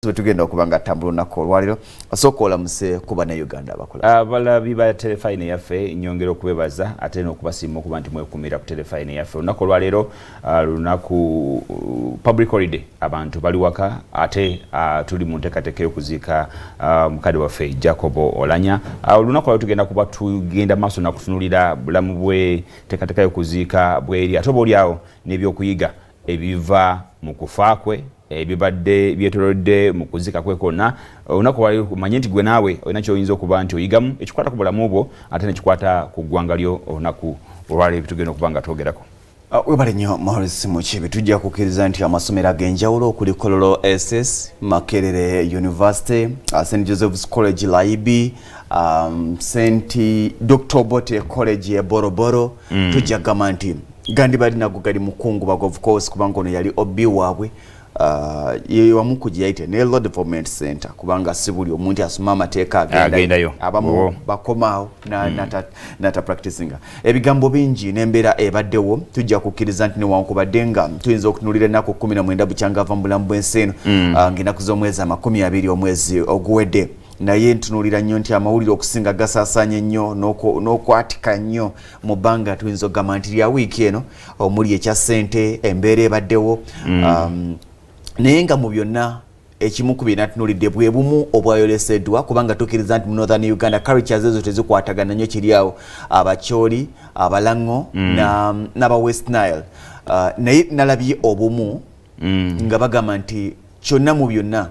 tugenda okubanga tambula olunaku olwaliro asooka olamuse ku bannayuganda abakola abalabi ba telefayini yaffe nyongera okubebaza ate n'okubasiima okuba nti mwekumira ku telefayini yaffe olunaku olwaliro lunaku public holiday abantu bali waka ate tuli mu nteekateeka y'okuziika mukadde waffe Jacob Oulanyah olunaku olwaliro tugenda maaso nakutunulira bulamu bwe nteekateeka y'okuziika bweri ate oba oliawo n'ebyokuyiga ebiva mu kufa kwe ebibadde byetolodde mu kuzika kwe konna olunaku wali kumanye nti gwe naawe olina ky'oyinza okuba nti oyigamu ekikwata ku bulamu bwo ate nekikwata ku ggwanga lyo olunaku olwaleero bitugenda okuba nga twogerako. Webale nnyo Maurice Mukibi tujja kukkiriza nti amasomero ag'enjawulo okuli Kololo SS, Makerere University, St Joseph's College Laibi, St Dr. Bote College ya Boroboro tujja gamba nti gandi bali nago gali mukungu of course kubanga ono yali obi waabwe ye wamukuji yaite ne Law Development Center kubanga sibuli omuntu asoma amateeka agendayo abamu bakomaawo nata practicing ebigambo bingi n'embeera ebaddewo tujja kukkiriza nti newankubadde nga tuyinza okutunulira ennaku 19 bukyangava mu bulamu bw'ensi eno ng'ennaku z'omwezi 20 omwezi oguwedde naye ntunulira nnyo nti amawulire okusinga gasaasaanya nnyo n'okwatika nnyo mu bbanga tuyinza okugamba nti lya wiiki eno omuli ekya ssente embeera ebaddewo naye nga mu byonna ekimu ku byonna tunulidde bwe bumu obwayoleseddwa kubanga tukkiriza nti mu Northern Uganda cultures ezo tezikwatagana nnyo kiri awo abakyoli abalango n'aba West Nile naye nalabye obumu nga bagamba nti kyonna mu byonna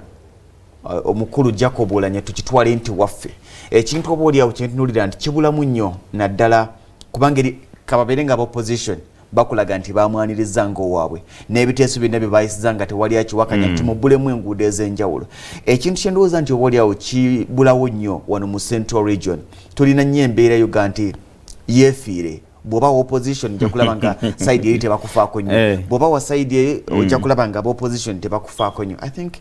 omukulu Jacob Oulanyah tukitwale nti waffe ekintu oba oliawo kyentunulira nti kibulamu nnyo naddala kubanga kababeere nga opposition bakulaga nti bamwaniriza ng'owaabwe n'ebiteeso byonna bye bayisiza nga tewali akiwakanya nti mubbulemu enguudo ez'enjawulo ekintu kye ndowooza nti oba oliawo kibulawo nnyo wano mu Central Region tulina nnyo embeera yoga nti yeefiire bw'oba wa opposition ojja kulaba nga side eri tebakufaako nnyo bw'oba wa side eri ojja kulaba nga opposition tebakufaako nnyo I think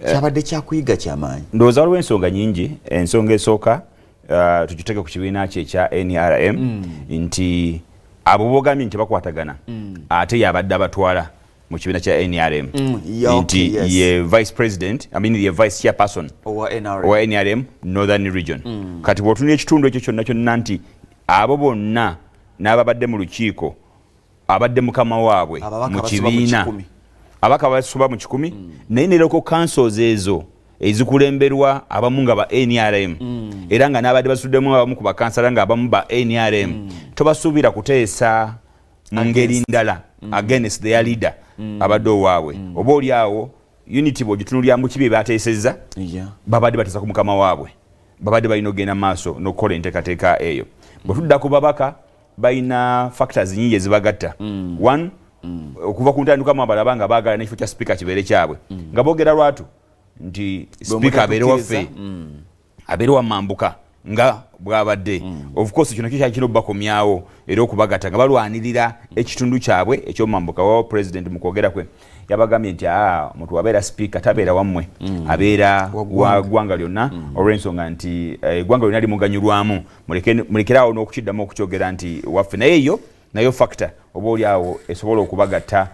kyabadde kyakuyiga kyamaanyi ndowooza waliwo ensonga nyingi ensonga esooka tukiteeke ku kibiina kye ekya NRM nti abo bogambye nti bakwatagana ate yabadde abatwala mu kibiina kya NRM nti ye vice president ye vice chairperson owa NRM Northern Region kati bw'otunula ekitundu ekyo kyonna kyonna nti abo bonna n'ababadde mu lukiiko abadde mukama waabwe mu kibiina abaka basuba mu 10 naye ne local councils ezo ezikulemberwa abamu nga ba NRM era nga n'abadde basuddemu abamu ku bakansala nga abamu ba NRM tobasuubira kuteesa mu ngeri ndala against their leader abadde owaabwe oba oliawo unity bw'ogitunulyamu kibi bateesezza babadde bateesa ku mukama waabwe babadde balina ogenda maaso n'okukola enteekateeka eyo bwe tudda ku babaka balina factors nyingi ezibagatta one okuva ku ntandikwamu abalaba nga baagala n'ekifo kya speaker kibeere kyabwe nga boogera lwatu nti speaker abeere waffe abeere wamambuka nga bwabadde of course kino kyali kino bakomyawo era okubagata nga balwanirira ekitundu kyabwe ekyomambuka wa president mu kwogera kwe yabagambye nti omuntu wabeera speaker tabeera wammwe abeera wa ggwanga lyonna olw'ensonga nti eggwanga lyonna limuganyulwamu mulekerawo n'okukiddamu okukyogera nti waffe nayo factor oba oliawo esobola okubagatta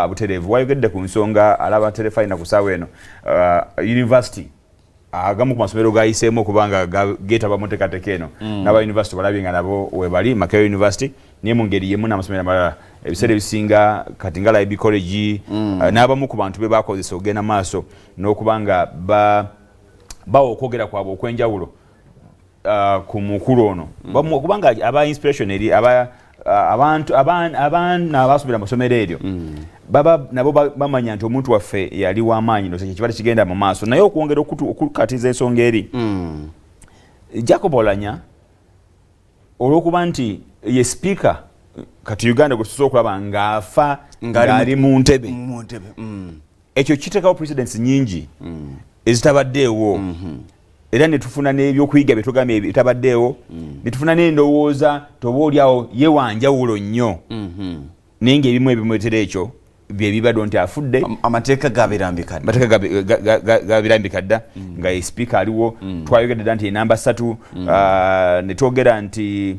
butereevu wayogedde ku nsonga alaba telefayina ku ssaawa eno university agamu ku masomero gayiseemu okubanga geetaba mu nteekateeka eno n'aba university balabye nga nabo webali Makerere University naye mu ngeri yemu n'amasomero amalala ebiseera ebisinga kati nga Laibi College n'abamu ku bantu be bakozesa ogenda maaso n'okubanga bawa okwogera kwabwe okwenjawulo ku mukulu ono okubanga aba inspiration eri abaana abasomera mu ssomero eryo nabo bamanya nti omuntu waffe yali w'amaanyi no kibadde kigenda mu maaso naye okwongera okukatiza ensonga eri Jacob Oulanyah olw'okuba nti ye speaker kati Uganda gwe tusobola okulaba ng'afa ng'ali mu ntebe ekyo kiteekawo precedents nyingi ezitabaddeewo era netufuna n'ebyokuyiga byetugambye ebitabaddeewo netufuna n'endowooza toba oliawo ye wanjawulo nnyo naye ng'ebimu ebimwetera ekyo bye bibadde nti afudde amateeka gabirambika dda nga ye speaker aliwo twayogedde dda nti enamba 3 netwogera nti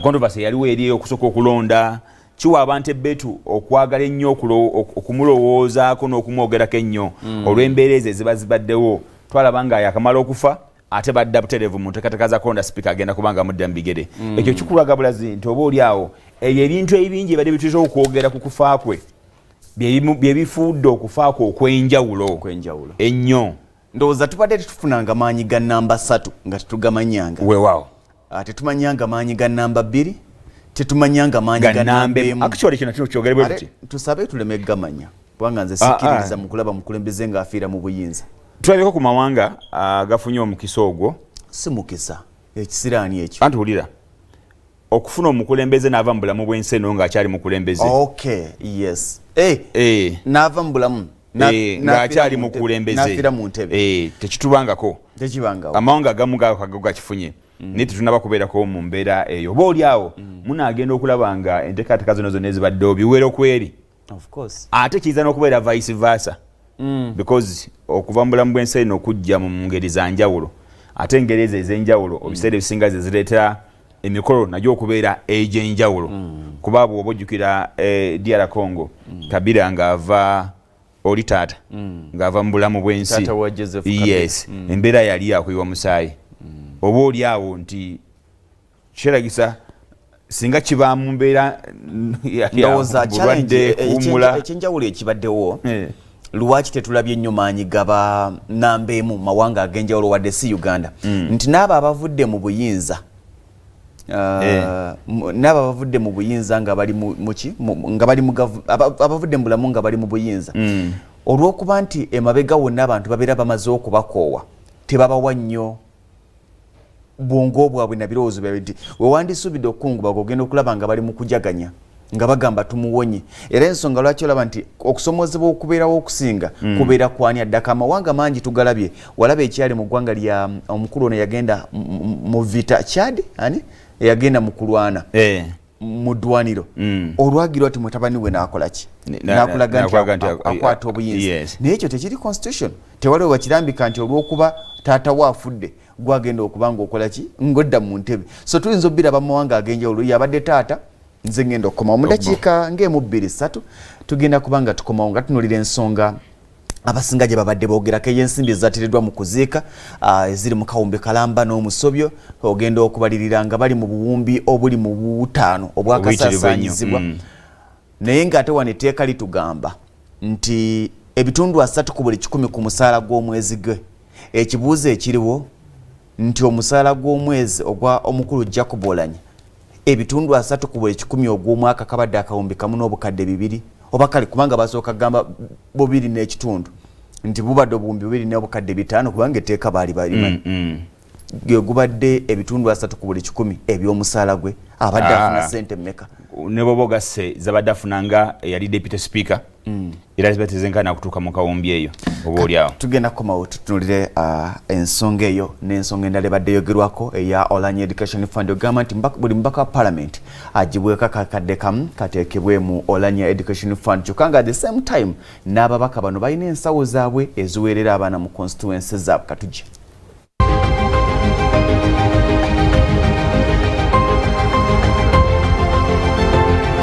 controversy yaliwo eri okusooka okulonda kiwa abantu ebbeetu okwagala ennyo okumulowoozaako n'okumwogerako ennyo olw'embeera ezo eziba zibaddewo twalaba nga yakamala okufa ate badda butereevu mu nteekateeka za konda sipiika agenda kubanga mudda mu bigere ekyo kikulaga bulazi nti oba oli awo ebyo ebintu ebingi ebadde bituusa okwogera ku kufa kwe bye bifuudde okufa kwe okwenjawulo ennyo ndowooza tubadde tetufunanga maanyi ga namba 3 nga tetugamanyanga weewaawo tetumanyanga maanyi ga namba 2 tetumanyanga maanyi ga namba 1 actually kino kyogerebwe tuti tusabe tuleme gamanya kubanga nze sikkiririza mu kulaba mukulembeze ng'afiira mu buyinza tulabeko ku mawanga gafunye omukisa ogwo si mukisa ekisiraani ekyo anti wulira okufuna omukulembeze n'ava mu bulamu bw'ensi eno ng'akyali mukulembeze yes n'ava mu bulamu ng'akyali mukulembeze n'afiira mu ntebe tekitubangako amawanga agamu gakifunye naye tetunaba kubeerako mu mbeera eyo oba oli awo munaagenda okulaba nga enteekateeka zino zonna ezibaddewo biwero kweri ate kiyiza n'okubeera vice versa because okuva mu bulamu bw'ensi eno okujja mu ngeri za njawulo ate engeri ezo ez'enjawulo obiseera ebisinga ze zireetera emikolo nagyo okubeera egy'enjawulo kuba bw'oba ojjukira DR Congo Kabila ng'ava oli taata ng'ava mu bulamu bw'ensi yes embeera yali yakuyiwa musaayi oba oli awo nti kyeragisa singa kiba mu mbeera ndowooza challenge ekyenjawulo ekibaddewo lwaki tetulabye ennyo maanyi gaba namba emu mawanga ag'enjawulo wadde si Uganda nti n'abo abavudde mu buyinza n'abo abavudde mu buyinza nga bali muki nga bali mu abavudde mu bulamu nga bali mu buyinza olw'okuba nti emabega wonna abantu babeera bamaze okubakoowa tebabawa nnyo bwongo bwabwe na birowoozo byabwe nti wewandisuubidde okukungubaga ogenda okulaba nga bali mu kujaganya nga bagamba tumuwonye era ensonga lwaki olaba nti okusomoozebwa okubeerawo okusinga kubeera kwani addaka amawanga mangi tugalabye walaba ekyali mu ggwanga lya omukulu ono yagenda mu vita Chad yagenda mu kulwana mu ddwaniro olwagirwa ti mutabani we n'akolaki n'akulaga nti akwata obuyinza naye ekyo tekiri constitution tewaliwo bakirambika nti olw'okuba taata we afudde gwagenda okuba ng'okolaki ng'odda mu ntebe so tuyinza obbiraba mu mawanga ag'enjawulo yabadde taata nze ngenda okukomawo mu dakiika ng'emu 2-3 tugenda kubanga tukomawo nga tunuulira ensonga abasinga gye babadde boogerako ey'ensimbi ezatiriddwa mu kuziika eziri mu kawumbi kalamba n'omusobyo ogenda okubalirira nga bali mu buwumbi obuli mu 5 obwakasaasaanyizibwa naye ng'ate wano etteeka litugamba nti ebitundu 3 ku buli 100 ku musaala gw'omwezi gwe ekibuuzo ekiriwo nti omusaala gw'omwezi ogwa omukulu Jacob Oulanyah ebitundu 3 ku buli 100 ogw'omwaka kabadde akawumbi kamu n'obukadde 2 oba kale kubanga basooka gamba 2 n'ekitundu nti bubadde obuwumbi 2 n'obukadde 5 kubanga etteeka baali balimanyi gubadde ebitundu 3 ku buli 100 eby'omusaala gwe abadde afuna ssente mmeka ne bwoba ogasse zabadde afunanga eyali deputy speaker era ziba tezenkana kutuuka mu kawumbi eyo oba oliawo tugenda kukomawo tutunulire ensonga eyo n'ensonga endala ebadde eyogerwako eya Oulanyah Education Fund ogamba nti buli mubaka wa parliament agibweko akakadde kamu kateekebwe mu Oulanyah Education Fund kyokka nga at the same time n'ababaka bano balina ensawo zaabwe eziweerera abaana mu constituency zaabwe katujje